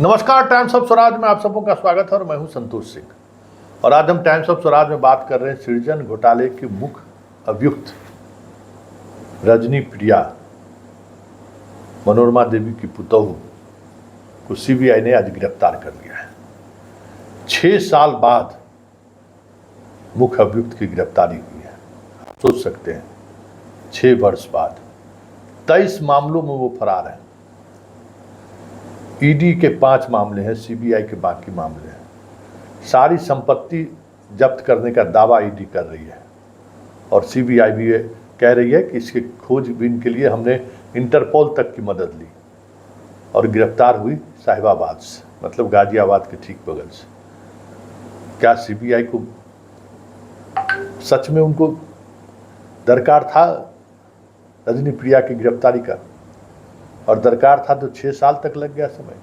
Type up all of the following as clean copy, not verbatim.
नमस्कार, times of Swaraj में आप सबों का स्वागत है और मैं हूं संतोष सिंह। और आज हम टाइम्स ऑफ स्वराज में बात कर रहे हैं सृजन घोटाले की मुख्य अभियुक्त रजनी प्रिया मनोरमा देवी की पुतोहू को सीबीआई ने आज गिरफ्तार कर लिया है। 6 साल बाद मुख्य अभियुक्त की गिरफ्तारी हुई है। सोच सकते हैं 6 वर्ष बाद 23 मामलों में वो फरार है। ईडी के 5 मामले हैं, सीबीआई के बाकी मामले हैं। सारी संपत्ति जब्त करने का दावा ईडी कर रही है और सीबीआई भी कह रही है कि इसके खोजबीन के लिए हमने इंटरपोल तक की मदद ली और गिरफ्तार हुई साहिबाबाद से, मतलब गाजियाबाद के ठीक बगल से। क्या सीबीआई को सच में उनको दरकार था रजनी प्रिया की गिरफ्तारी का? और दरकार था तो 6 साल तक लग गया समय,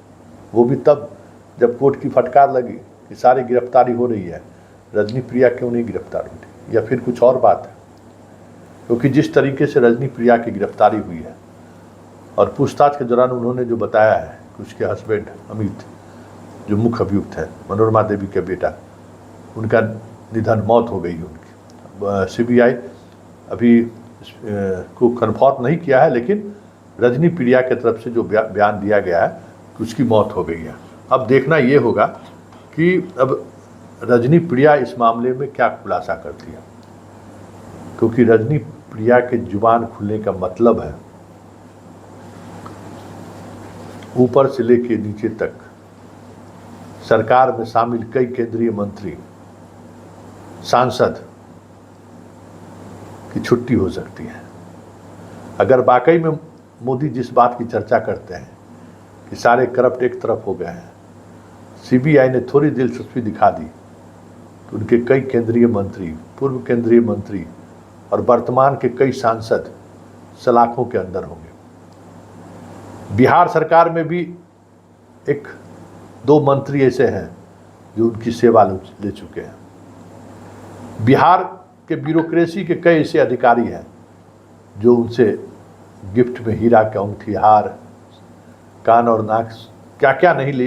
वो भी तब जब कोर्ट की फटकार लगी कि सारी गिरफ्तारी हो रही है, रजनी प्रिया क्यों नहीं गिरफ्तार हुई थी? या फिर कुछ और बात है? क्योंकि जिस तरीके से रजनी प्रिया की गिरफ्तारी हुई है और पूछताछ के दौरान उन्होंने जो बताया है कि उसके हस्बैंड अमित, जो मुख्य अभियुक्त है, मनोरमा देवी के बेटा, उनका निधन, मौत हो गई उनकी। सीबीआई अभी को कन्फर्म नहीं किया है, लेकिन रजनी प्रिया की तरफ से जो बयान दिया गया है कि उसकी मौत हो गई है। अब देखना ये होगा कि अब रजनी प्रिया इस मामले में क्या खुलासा करती है, क्योंकि रजनी प्रिया के जुबान खुलने का मतलब है ऊपर से लेकर नीचे तक सरकार में शामिल कई केंद्रीय मंत्री, सांसद की छुट्टी हो सकती है। अगर वाकई में मोदी जिस बात की चर्चा करते हैं कि सारे करप्ट एक तरफ हो गए हैं, सीबीआई ने थोड़ी दिलचस्पी दिखा दी तो उनके कई केंद्रीय मंत्री, पूर्व केंद्रीय मंत्री और वर्तमान के कई सांसद सलाखों के अंदर होंगे। बिहार सरकार में भी 1-2 मंत्री ऐसे हैं जो उनकी सेवा ले चुके हैं। बिहार के ब्यूरोक्रेसी के कई ऐसे अधिकारी हैं जो उनसे गिफ्ट में हीरा के अंगूठी, हार, कान और नाक, क्या क्या नहीं ले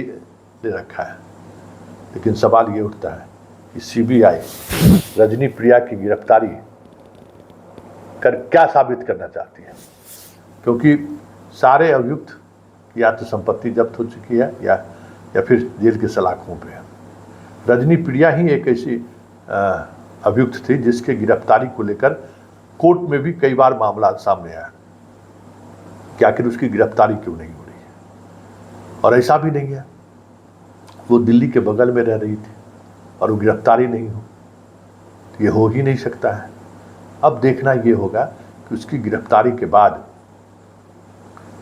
रखा है। लेकिन सवाल ये उठता है कि सीबीआई रजनी प्रिया की गिरफ्तारी कर क्या साबित करना चाहती है, क्योंकि सारे अभियुक्त या तो संपत्ति जब्त हो चुकी है या फिर जेल के सलाखों पे है। रजनी प्रिया ही एक ऐसी अभियुक्त थी जिसके गिरफ्तारी को लेकर कोर्ट में भी कई बार मामला सामने आया कि आखिर उसकी गिरफ्तारी क्यों नहीं हो रही है। और ऐसा भी नहीं है, वो दिल्ली के बगल में रह रही थी और वो गिरफ्तारी नहीं हो, तो ये हो ही नहीं सकता है। अब देखना ये होगा कि उसकी गिरफ्तारी के बाद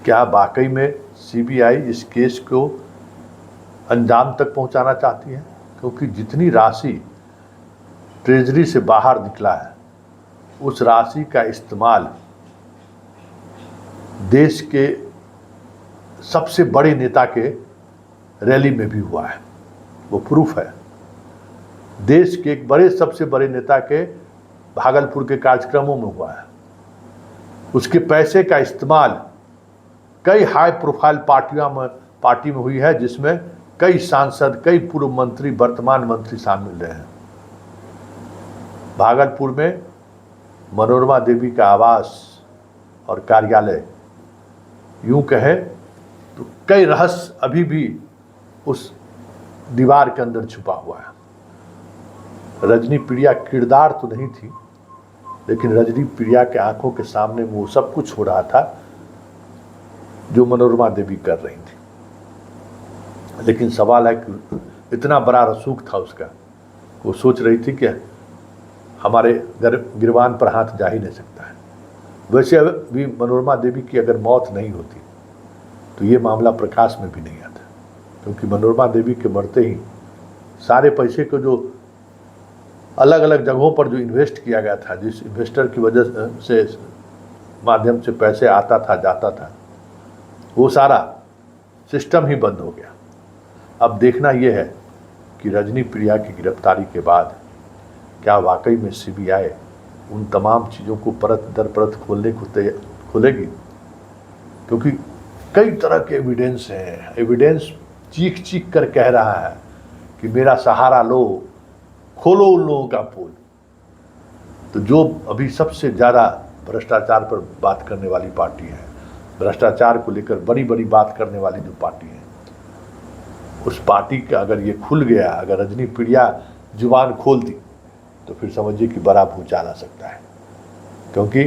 क्या वाकई में सीबीआई इस केस को अंजाम तक पहुंचाना चाहती है, क्योंकि जितनी राशि ट्रेजरी से बाहर निकला है उस राशि का इस्तेमाल देश के सबसे बड़े नेता के रैली में भी हुआ है। वो प्रूफ है। देश के एक बड़े, सबसे बड़े नेता के भागलपुर के कार्यक्रमों में हुआ है। उसके पैसे का इस्तेमाल कई हाई प्रोफाइल पार्टी में हुई है, जिसमें कई सांसद, कई पूर्व मंत्री, वर्तमान मंत्री शामिल रहे हैं। भागलपुर में मनोरमा देवी का आवास और कार्यालय, यूं कहे तो कई रहस्य अभी भी उस दीवार के अंदर छुपा हुआ है। रजनी प्रिया किरदार तो नहीं थी, लेकिन रजनी प्रिया के आंखों के सामने वो सब कुछ हो रहा था जो मनोरमा देवी कर रही थी। लेकिन सवाल है कि इतना बड़ा रसूख था उसका, वो सोच रही थी कि हमारे गिरबान पर हाथ जा ही नहीं सकता है। वैसे भी मनोरमा देवी की अगर मौत नहीं होती तो ये मामला प्रकाश में भी नहीं आता, क्योंकि मनोरमा देवी के मरते ही सारे पैसे को जो अलग अलग जगहों पर जो इन्वेस्ट किया गया था, जिस इन्वेस्टर की वजह से माध्यम से पैसे आता था जाता था, वो सारा सिस्टम ही बंद हो गया। अब देखना ये है कि रजनी प्रिया की गिरफ्तारी के बाद क्या वाकई में सीबीआई उन तमाम चीज़ों को परत दर परत खोलेगी, क्योंकि कई तरह के एविडेंस हैं। एविडेंस चीख चीख कर कह रहा है कि मेरा सहारा लो, खोलो उन लोगों का पोल। तो जो अभी सबसे ज़्यादा भ्रष्टाचार पर बात करने वाली पार्टी है, भ्रष्टाचार को लेकर बड़ी बड़ी बात करने वाली जो पार्टी है, उस पार्टी का अगर ये खुल गया, अगर रजनी प्रिया जुबान खोल दी, तो फिर समझिए कि बड़ा भूचाल आ सकता है। क्योंकि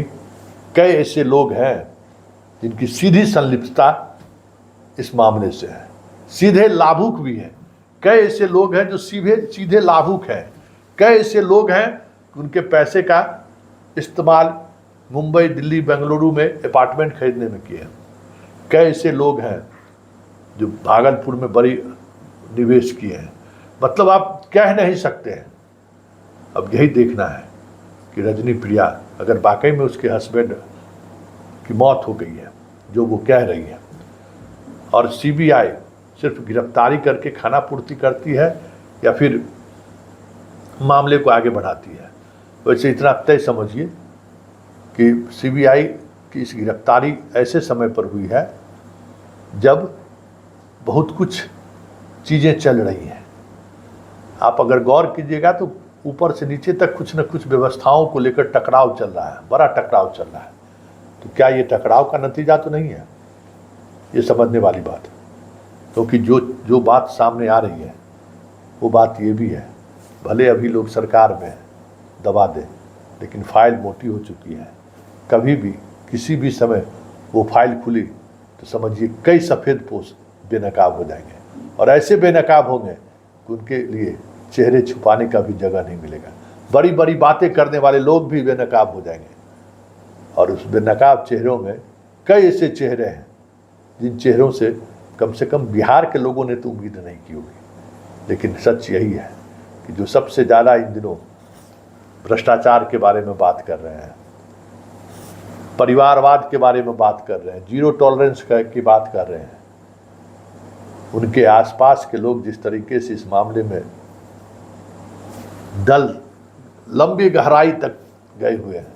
कई ऐसे लोग हैं जिनकी सीधी संलिप्तता इस मामले से है, सीधे लाभुक भी हैं। कई ऐसे लोग हैं जो सीधे लाभुक हैं। कई ऐसे लोग हैं उनके पैसे का इस्तेमाल मुंबई, दिल्ली, बेंगलुरु में अपार्टमेंट खरीदने में किए हैं। कई ऐसे लोग हैं जो भागलपुर में बड़ी निवेश किए हैं। मतलब आप कह नहीं सकते हैं। अब यही देखना है कि रजनी प्रिया अगर वाकई में उसके हस्बैंड की मौत हो गई है, जो वो कह रही है, और सीबीआई सिर्फ गिरफ्तारी करके खाना पूर्ति करती है या फिर मामले को आगे बढ़ाती है। वैसे इतना तय समझिए कि सीबीआई की इस गिरफ्तारी ऐसे समय पर हुई है जब बहुत कुछ चीज़ें चल रही हैं। आप अगर गौर कीजिएगा तो ऊपर से नीचे तक कुछ न कुछ व्यवस्थाओं को लेकर टकराव चल रहा है, बड़ा टकराव चल रहा है। तो क्या ये टकराव का नतीजा तो नहीं है? ये समझने वाली बात है। क्योंकि जो बात सामने आ रही है वो बात ये भी है, भले अभी लोग सरकार में दबा दें, लेकिन फाइल मोटी हो चुकी है। कभी भी किसी भी समय वो फाइल खुली तो समझिए कई सफ़ेद पोश बेनकाब हो जाएंगे, और ऐसे बेनकाब होंगे कि उनके लिए चेहरे छुपाने का भी जगह नहीं मिलेगा। बड़ी बड़ी बातें करने वाले लोग भी बेनकाब हो जाएंगे, और उस बेनकाब चेहरों में कई ऐसे चेहरे हैं जिन चेहरों से कम बिहार के लोगों ने तो उम्मीद नहीं की होगी। लेकिन सच यही है कि जो सबसे ज़्यादा इन दिनों भ्रष्टाचार के बारे में बात कर रहे हैं, परिवारवाद के बारे में बात कर रहे हैं, जीरो टॉलरेंस की बात कर रहे हैं, उनके आसपास के लोग जिस तरीके से इस मामले में दल लंबी गहराई तक गए हुए हैं,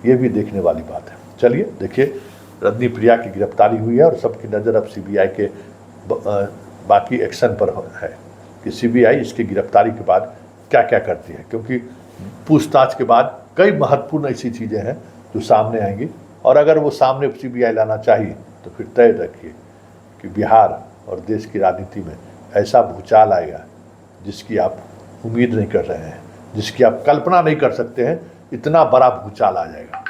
ये भी देखने वाली बात है। चलिए देखिए, रजनी प्रिया की गिरफ्तारी हुई है और सबकी नज़र अब सीबीआई के बाकी एक्शन पर है कि सीबीआई इसकी गिरफ्तारी के बाद क्या क्या करती है। क्योंकि पूछताछ के बाद कई महत्वपूर्ण ऐसी चीज़ें हैं जो सामने आएंगी, और अगर वो सामने सीबीआई लाना चाहिए तो फिर तय रखिए कि बिहार और देश की राजनीति में ऐसा भूचाल आएगा जिसकी आप उम्मीद नहीं कर रहे हैं, जिसकी आप कल्पना नहीं कर सकते हैं। इतना बड़ा भूचाल आ जाएगा।